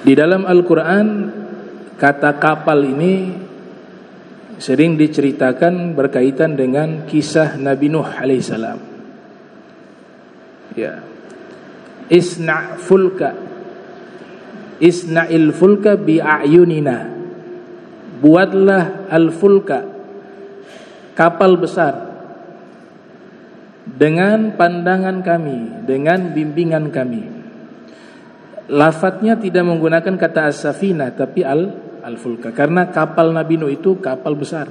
Di dalam Al-Quran, kata kapal ini sering diceritakan berkaitan dengan kisah Nabi Nuh alaihissalam. Ya, Isna'il fulka bi'ayunina. Buatlah al-fulka, kapal besar, dengan pandangan kami, dengan bimbingan kami. Lafadznya tidak menggunakan kata as-safinah, tapi al-fulka, karena kapal Nabi Nuh itu kapal besar.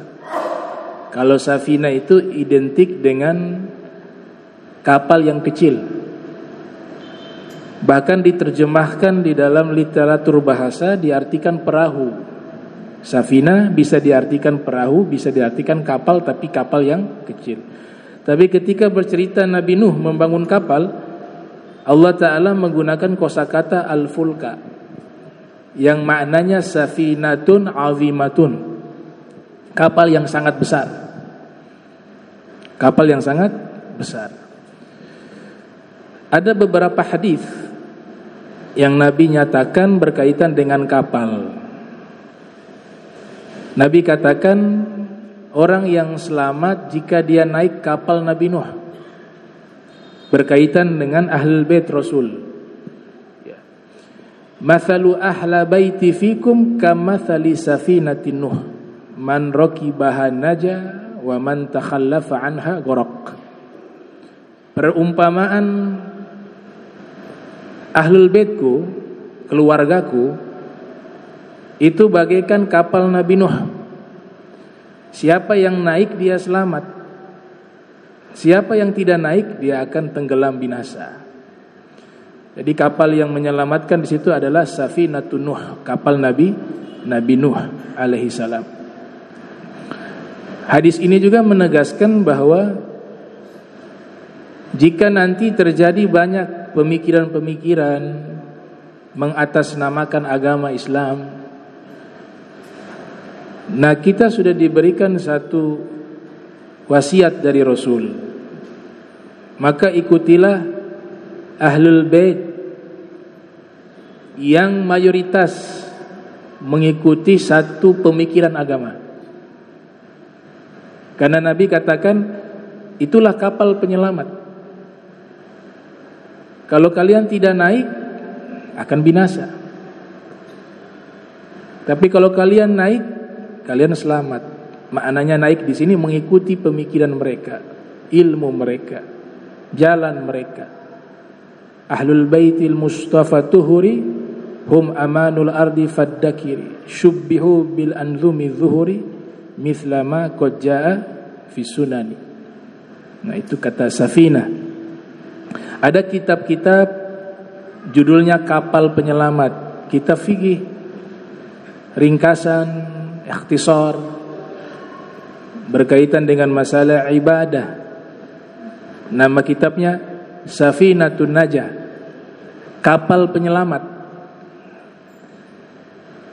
Kalau safinah itu identik dengan kapal yang kecil. Bahkan diterjemahkan di dalam literatur bahasa diartikan perahu. Safinah bisa diartikan perahu, bisa diartikan kapal, tapi kapal yang kecil. Tapi ketika bercerita Nabi Nuh membangun kapal, Allah Ta'ala menggunakan kosakata al-fulka yang maknanya safinatun azimatun, kapal yang sangat besar. Kapal yang sangat besar. Ada beberapa hadis yang Nabi nyatakan berkaitan dengan kapal. Nabi katakan orang yang selamat jika dia naik kapal Nabi Nuh, berkaitan dengan ahlul bait Rasul. Ya. Mathalu ahla baiti fikum kamathali safinatin Nuh, man rakibaha naja wa man takhallafa anha gharaq. Perumpamaan ahlul baitku, keluargaku, itu bagaikan kapal Nabi Nuh. Siapa yang naik dia selamat. Siapa yang tidak naik dia akan tenggelam binasa. Jadi kapal yang menyelamatkan di situ adalah Safinatun Nuh, kapal Nabi Nuh alaihi salam. Hadis ini juga menegaskan bahwa jika nanti terjadi banyak pemikiran-pemikiran mengatasnamakan agama Islam, nah kita sudah diberikan satu wasiat dari Rasul, maka ikutilah ahlul bait yang mayoritas mengikuti satu pemikiran agama. Karena Nabi katakan itulah kapal penyelamat. Kalau kalian tidak naik akan binasa. Tapi kalau kalian naik, kalian selamat. Maknanya naik di sini mengikuti pemikiran mereka, ilmu mereka, jalan mereka. Ahlul baitil mustafa tuhuri hum amanul ardi faddakiri syubbihu bil anzumi zuhuri mithla ma qad jaa fi sunani. Nah itu kata safinah. Ada kitab-kitab judulnya Kapal Penyelamat, kitab fikih, ringkasan, ikhtisar berkaitan dengan masalah ibadah. Nama kitabnya Safinatun Najah, kapal penyelamat.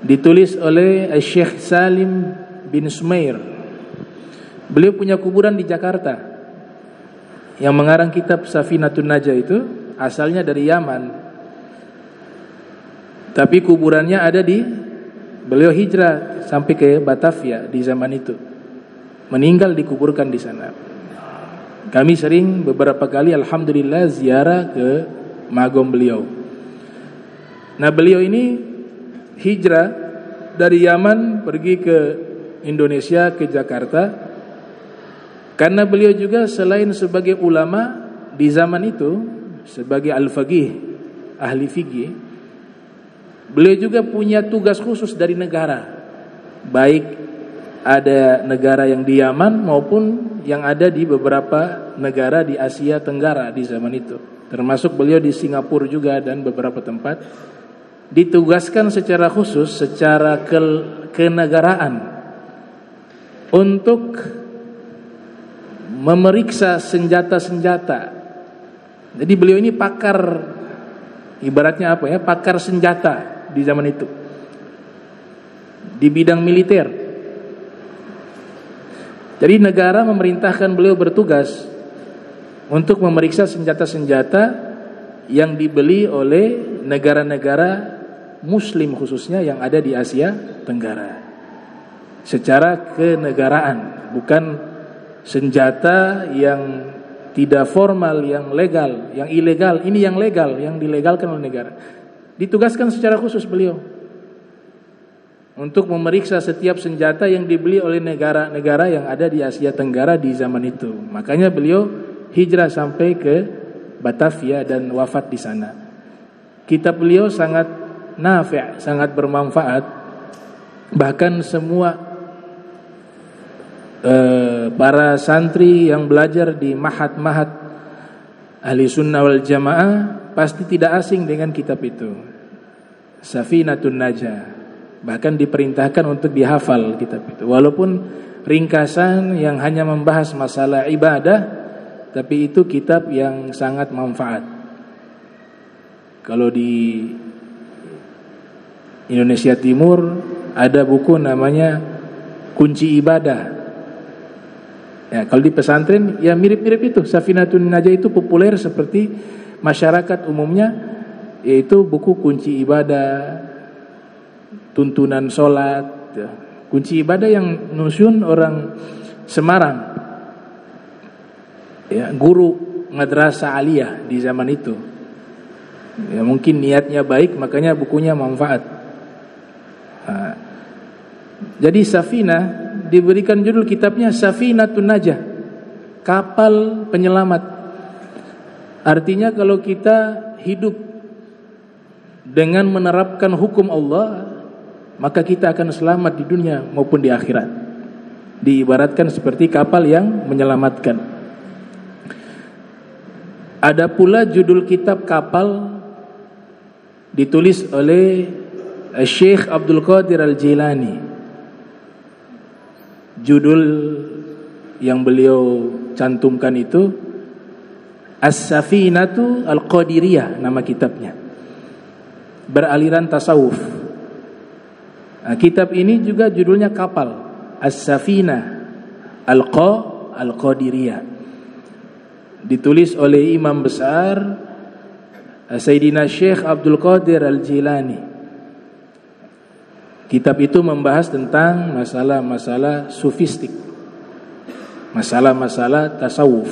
Ditulis oleh Syekh Salim bin Sumair. Beliau punya kuburan di Jakarta. Yang mengarang kitab Safinatun Najah itu asalnya dari Yaman. Tapi kuburannya ada di, beliau hijrah sampai ke Batavia di zaman itu. Meninggal dikuburkan di sana. Kami sering beberapa kali alhamdulillah ziarah ke magom beliau. Nah, beliau ini hijrah dari Yaman pergi ke Indonesia, ke Jakarta. Karena beliau juga selain sebagai ulama di zaman itu, sebagai al-faqih, ahli fikih, beliau juga punya tugas khusus dari negara. Baik ada negara yang di Yaman maupun yang ada di beberapa negara di Asia Tenggara di zaman itu. Termasuk beliau di Singapura juga dan beberapa tempat. Ditugaskan secara khusus, secara kenegaraan untuk memeriksa senjata-senjata. Jadi beliau ini pakar, ibaratnya apa ya, pakar senjata di zaman itu. Di bidang militer. Jadi negara memerintahkan beliau bertugas untuk memeriksa senjata-senjata yang dibeli oleh negara-negara Muslim khususnya yang ada di Asia Tenggara secara kenegaraan, bukan senjata yang tidak formal, yang legal, yang ilegal. Ini yang legal, yang dilegalkan oleh negara. Ditugaskan secara khusus beliau untuk memeriksa setiap senjata yang dibeli oleh negara-negara yang ada di Asia Tenggara di zaman itu. Makanya beliau hijrah sampai ke Batavia dan wafat di sana. Kitab beliau sangat nafi', sangat bermanfaat. Bahkan semua para santri yang belajar di mahat-mahat ahli sunnah wal jamaah pasti tidak asing dengan kitab itu, Safinatun Najah. Bahkan diperintahkan untuk dihafal kitab itu, walaupun ringkasan yang hanya membahas masalah ibadah, tapi itu kitab yang sangat manfaat. Kalau di Indonesia Timur ada buku namanya Kunci Ibadah. Ya, kalau di pesantren ya mirip-mirip itu. Safinatun Najah itu populer seperti masyarakat umumnya, yaitu buku kunci ibadah, tuntunan sholat, ya. Kunci ibadah yang nusyun orang Semarang, ya, guru madrasah aliyah di zaman itu. Ya, mungkin niatnya baik, makanya bukunya manfaat. Nah, jadi Safinah diberikan judul kitabnya Safinatun Najah, kapal penyelamat. Artinya kalau kita hidup dengan menerapkan hukum Allah, maka kita akan selamat di dunia maupun di akhirat. Diibaratkan seperti kapal yang menyelamatkan. Ada pula judul kitab kapal ditulis oleh Syekh Abdul Qadir Al-Jilani. Judul yang beliau cantumkan itu As-Safinatu Al-Qadiriyah, nama kitabnya, beraliran tasawuf. Nah, kitab ini juga judulnya kapal, As-Safinah Al-Qadiriyah, ditulis oleh imam besar Sayyidina Syekh Abdul Qadir Al-Jilani. Kitab itu membahas tentang masalah-masalah sufistik, masalah-masalah tasawuf.